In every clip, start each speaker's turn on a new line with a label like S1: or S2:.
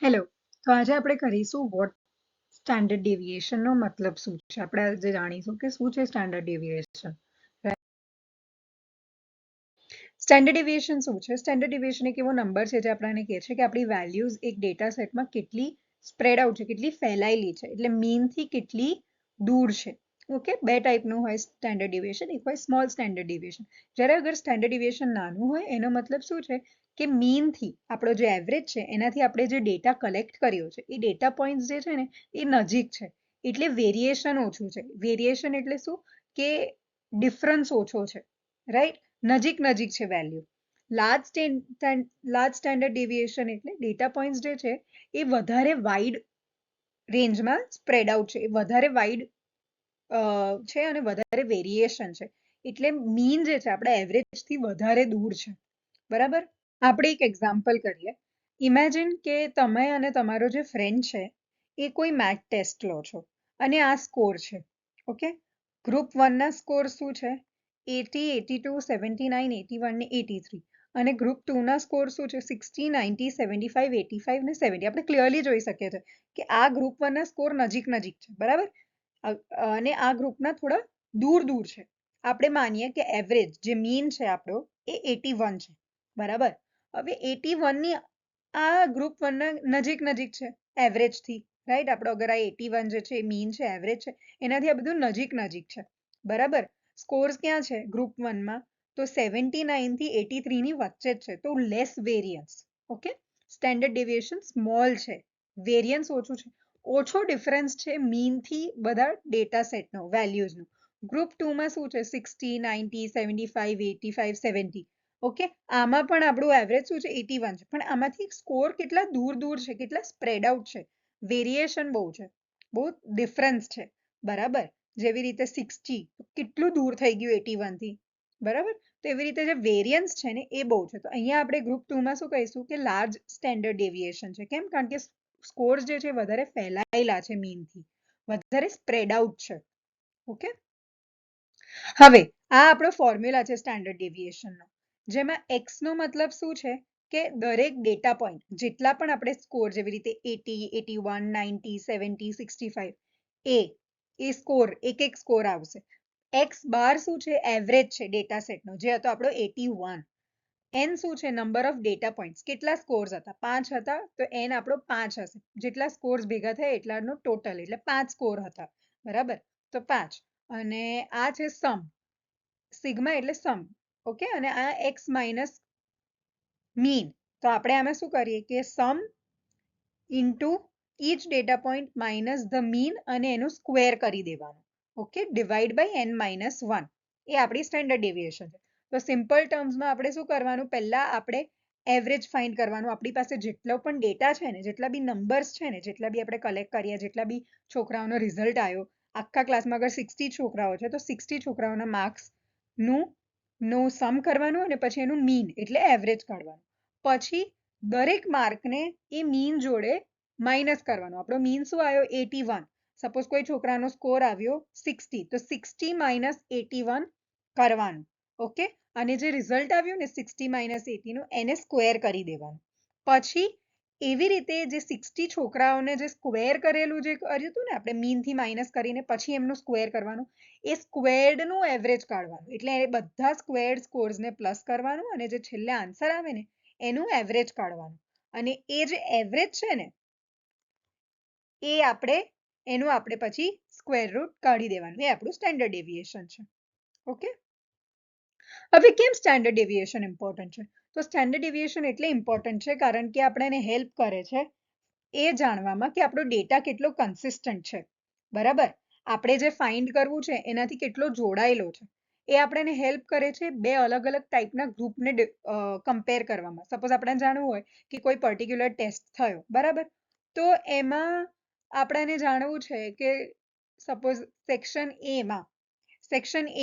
S1: Hello, તો આજે આપણે કરીશું વોટ સ્ટાન્ડર્ડ ડેવિએશનનો મતલબ શું છે. આપણે આજે જાણીશું કે શું છે સ્ટાન્ડર્ડ ડેવિએશન. સ્ટાન્ડર્ડ ડેવિએશન શું છે? સ્ટાન્ડર્ડ ડેવિએશન એક એવો નંબર છે જે આપણને કહે છે કે આપણી વેલ્યુઝ એક ડેટા સેટમાં કેટલી સ્પ્રેડ આઉટ છે, કેટલી ફેલાયેલી છે, એટલે મીનથી કેટલી દૂર છે. ઓકે, બે ટાઈપનું હોય સ્ટાન્ડર્ડ ડેવિએશન. એક હોય સ્મોલ સ્ટાન્ડર્ડ ડેવિએશન. જ્યારે અગર સ્ટાન્ડર્ડ ડેવિએશન નાનું હોય એનો મતલબ શું છે કે મીનથી આપણો જે એવરેજ છે એનાથી આપણે જે ડેટા કલેક્ટ કર્યો છે એ ડેટા પોઈન્ટ્સ જે છે ને એ નજીક છે, એટલે વેરિએશન ઓછું છે. વેરિએશન એટલે શું કે ડિફરન્સ ઓછો છે, રાઈટ? નજીક નજીક છે વેલ્યુ. લાર્જ સ્ટાન્ડર્ડ ડેવિએશન એટલે ડેટા પોઈન્ટ્સ જે છે એ વધારે વાઇડ રેન્જમાં સ્પ્રેડ આઉટ છે, એ વધારે વાઇડ છે અને વધારે વેરિએશન છે, એટલે મીન જે છે આપણા એવરેજથી વધારે દૂર છે. બરાબર? આપણે એક એક્ઝામ્પલ કરીએ. ઇમેજિન કે તમે અને તમારો જે ફ્રેન્ડ છે એ કોઈ મેથ ટેસ્ટ લો છો અને આ સ્કોર છે. ઓકે, ગ્રુપ 1 ના સ્કોર શું છે? 80, 82, 79, 81 ને 83. અને ગ્રુપ 2 ના સ્કોર શું છે? 60, 90, 75, 85 ને 70. આપણે ક્લિયરલી જોઈ શકીએ છીએ કે આ ગ્રુપ 1 ના સ્કોર નજીક નજીક છે. બરાબર? અને આ ગ્રુપના થોડા દૂર દૂર છે. આપણે માનીએ કે એવરેજ જે મીન છે આપણો એ 81 છે. બરાબર? હવે 81 ની આ ગ્રુપ 1 ના નજીક નજીક છે એવરેજથી, રાઈટ? આપણો અગર આ 81 જે છે એ મીન છે, એવરેજ છે, એનાથી આ બધું નજીક નજીક છે. બરાબર? સ્કોર્સ ક્યાં છે ગ્રુપ 1 માં? તો 79 થી 83 ની વચ્ચે જ છે, તો less variance. Okay, standard deviation small છે, વેરિયન્સ ઓછું છે, ઓછો ડિફરન્સ છે મીનથી બધા ડેટા સેટનો, વેલ્યુઝનો. ગ્રુપ 2 માં શું છે? 60, 90, 75, 85, 70. ઓકે, આમાં પણ આપણું એવરેજ શું છે? 81 છે, પણ આમાંથી સ્કોર કેટલા દૂર દૂર છે, કેટલા સ્પ્રેડ આઉટ છે, વેરિએશન બહુ છે, બહુ ડિફરન્સ છે. બરાબર? જેવી રીતે 60 કેટલું દૂર થઈ ગયું 81 થી. બરાબર? તો એવી રીતે જે વેરિયન્સ છે ને એ બહુ છે. તો અહીંયા આપણે ગ્રુપ 2 માં શું કહીશું કે લાર્જ સ્ટાન્ડર્ડ ડેવિએશન છે. કેમ? કારણ કે સ્કોર્સ જે છે વધારે ફેલાયેલા છે મીનથી, વધારે સ્પ્રેડ આઉટ છે. ઓકે, હવે આ આપણો ફોર્મ્યુલા છે સ્ટાન્ડર્ડ ડેવિએશનનો, જેમાં એક્સ નો મતલબ શું છે કે દરેક ડેટા પોઈન્ટ જેટલા પણ આપણે સ્કોર, જેવી રીતે 80, 81, 90, 70, 65, એ સ્કોર એક એક સ્કોર આવશે. એક્સ બાર શું છે? એવરેજ છે ડેટા સેટનો, જે હતો આપણો 81. એન શું છે? Number of data points. કેટલા સ્કોર્સ હતા? 5 હતા, તો એન આપણો 5 હશે. જેટલા સ્કોર્સ ભેગા થયા એટલાનો ટોટલ, એટલે 5 સ્કોર હતા. બરાબર? તો 5. અને આ છે સમ, સિગ્મા એટલે સમ. ઓકે, અને આ એક્સ માઇનસ મીન. તો આપણે આમાં શું કરીએ કે sum into each data point minus the mean અને એનું સ્ક્વેર કરી દેવાનું. Okay, divide by n minus 1. એ આપણી સ્ટાન્ડર્ડ ડેવિએશન છે. તો સિમ્પલ ટર્મ્સમાં આપણે શું કરવાનું? પહેલા આપણે એવરેજ ફાઇન્ડ કરવાનું. આપણી પાસે જેટલો પણ ડેટા છે ને, જેટલા બી નંબર્સ છે ને, જેટલા બી આપણે કલેક્ટ કર્યા, જેટલા બી છોકરાઓનો રિઝલ્ટ આવ્યો, આખા ક્લાસમાં અગર 60 છોકરાઓ છે તો 60 છોકરાઓના માર્ક્સનું સમ કરવાનું અને પછી એનું મીન એટલે એવરેજ કાઢવાનું. પછી દરેક માર્કને એ મીન જોડે માઇનસ કરવાનો. આપણો મીન શું આવ્યો? 81. સપોઝ કોઈ છોકરાનો સ્કોર આવ્યો 60, તો 60 માઇનસ 81 કરવાનું. ઓકે, અને જે રિઝલ્ટ આવ્યું ને 60 માઇનસ 80 નું, એને સ્ક્વેર કરી દેવાનું. પછી એવી રીતે જે 60 છોકરાઓને જે સ્ક્વેર કરેલું જે કર્યું હતું ને આપણે મીનથી માઇનસ કરીને પછી એમનું સ્ક્વેર કરવાનું, એ સ્ક્વેર્ડનું એવરેજ કાઢવાનું. એટલે એ બધા સ્ક્વેર્ડ સ્કોર્સને પ્લસ કરવાનું અને જે છેલ્લે આન્સર આવે ને એનું એવરેજ કાઢવાનું. અને એ જે એવરેજ છે ને એનું આપણે પછી સ્ક્વેર રૂટ કાઢી દેવાનું. એ આપણું સ્ટાન્ડર્ડ ડેવિએશન છે. ઓકે, હવે કેમ સ્ટાન્ડર્ડ ડેવિએશન ઇમ્પોર્ટન્ટ છે? તો સ્ટાન્ડર્ડ ડેવિએશન એટલે ઇમ્પોર્ટન્ટ છે કારણ કે આપણને હેલ્પ કરે છે એ જાણવામાં કે આપણો ડેટા કેટલો કન્સિસ્ટન્ટ છે. બરાબર? આપણે જે ફાઇન્ડ કરવું છે એનાથી કેટલો જોડાયેલો છે, એ આપણને હેલ્પ કરે છે બે અલગ અલગ ટાઈપના ગ્રુપને કમ્પેર કરવામાં. સપોઝ આપણે જાણવું હોય કે કોઈ પર્ટિક્યુલર ટેસ્ટ થયો, બરાબર, તો એમાં આપણને જાણવું છે કે સપોઝ સેક્શન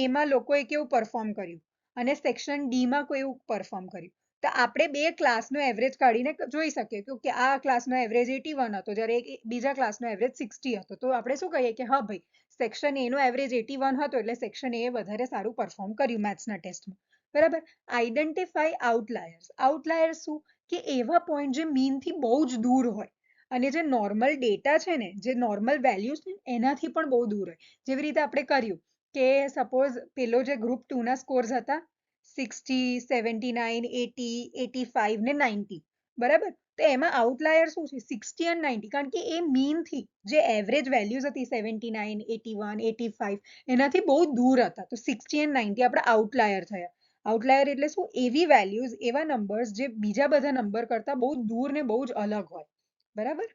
S1: એમાં લોકોએ કેવું પરફોર્મ કર્યું અને સેક્શન ડીમાં કેવું પરફોર્મ કર્યું. તો આપણે બે ક્લાસનો એવરેજ કાઢીને જોઈ શકીએ કે આ ક્લાસનો એવરેજ 81 હતો, જ્યારે બીજા ક્લાસનો એવરેજ 60 હતો. તો આપણે શું કહીએ કે હા ભાઈ, સેક્શન એ નો એવરેજ 81 હતો એટલે સેક્શન એ વધારે સારું પરફોર્મ કર્યું મેથ્સના ટેસ્ટમાં. બરાબર? આઈડેન્ટિફાઈ આઉટલાયર્સ. આઉટલાયર્સ શું? કે એવા પોઈન્ટ જે મીનથી બહુ જ દૂર હોય. અને જે નોર્મલ ડેટા છે ને, જે નોર્મલ વેલ્યુઝ છે એનાથી પણ બહુ દૂર હોય. જેવી રીતે આપણે કર્યું કે સપોઝ પેલો જે ગ્રુપ 2 ના સ્કોર્સ હતા 60, 79, 80, 85 ને 90, બરાબર? તો એમાં આઉટલાયર શું છે? 60 અને 90, કારણ કે એ મીનથી જે એવરેજ વેલ્યુઝ હતી 79, 81, 85 એનાથી બહુ દૂર હતા. તો 60 અને 90 આપણા આઉટલાયર થયા. આઉટલાયર એટલે શું? એવી વેલ્યુઝ, એવા નંબર્સ જે બીજા બધા નંબર કરતા બહુ દૂર ને બહુ જ અલગ હોય, બરાબર?